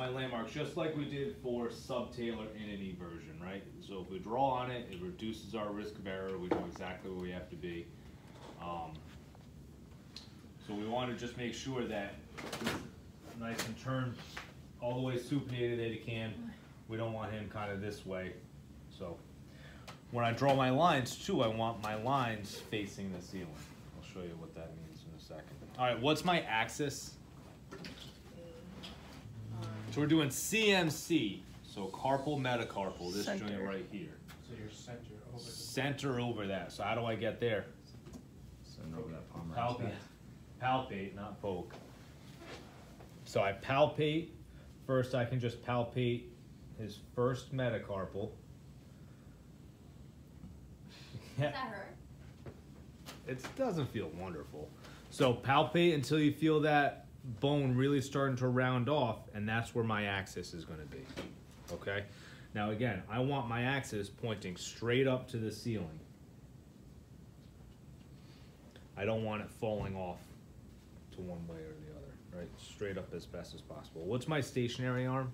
my landmarks just like we did for sub-tailor in an E version, right? So if we draw on it, it reduces our risk of error. We know exactly where we have to be. So we want to just make sure that it's nice and turned all the way supinated that he can. We don't want him kind of this way. So when I draw my lines too, I want my lines facing the ceiling. I'll show you what that means in a second. All right, what's my axis? So we're doing CMC, so carpal metacarpal, this Center. joint right here. So your center over the Center over that. So how do I get there? Center over that palm. Palpate. Palpate, not poke. So I palpate. First I can just palpate his first metacarpal. Does that hurt? It doesn't feel wonderful. So palpate until you feel that bone really starting to round off, and that's where my axis is going to be. Okay? Now again, I want my axis pointing straight up to the ceiling. I don't want it falling off to one way or the other, right? Straight up as best as possible. What's my stationary arm?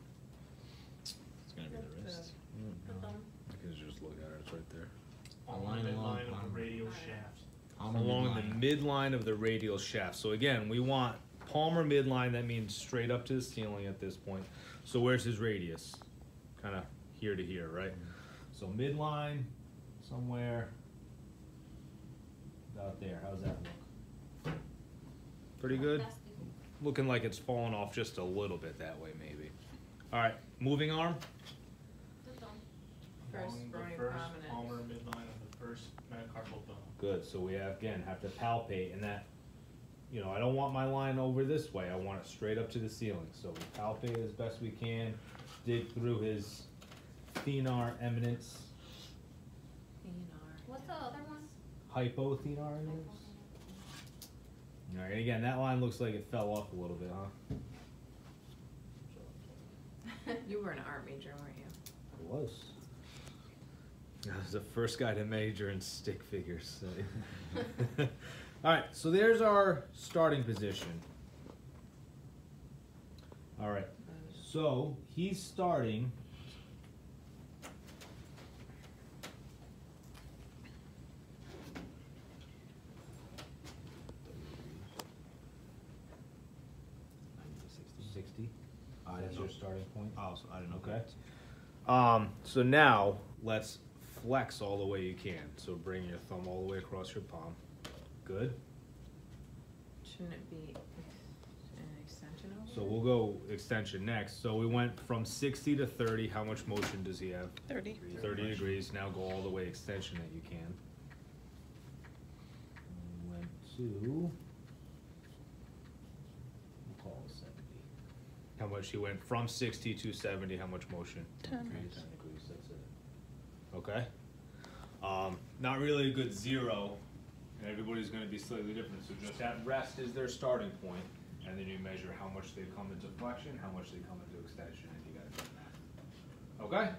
It's gonna be the wrist. The thumb. I can just look at it, it's right there. along the midline of the radial shaft. Along the midline of the radial shaft. So again, we want palmar midline, that means straight up to the ceiling at this point. So where's his radius? Kind of here to here, right? So midline, somewhere about there. How's that look? Pretty good? That's good. Looking like it's falling off just a little bit that way, maybe. All right, moving arm. The thumb. Along First the bony first prominence. palmar midline of the first metacarpal bone. Good, so we have to palpate, and that, you know, I don't want my line over this way, I want it straight up to the ceiling. So we palpate as best we can, dig through his thenar eminence. What's the other one? Hypothenar eminence. Alright, and again, that line looks like it fell off a little bit, huh? You were an art major, weren't you? It was. I was the first guy to major in stick figures. So. Alright, so there's our starting position. Alright, so he's starting. That's your starting point. Oh, so I didn't know. Okay. So now let's flex all the way you can. So bring your thumb all the way across your palm. Good. Shouldn't it be an extension over? So we'll go extension next. So we went from 60 to 30. How much motion does he have? 30. 30 degrees. Now go all the way extension that you can. And we went to, we'll call it 70. How much he went from 60 to 70? How much motion? 10. 10 degrees. That's it. Okay. Not really a good zero. And everybody's going to be slightly different. So just at rest is their starting point, and then you measure how much they come into flexion, how much they come into extension, and you got to do that. Okay.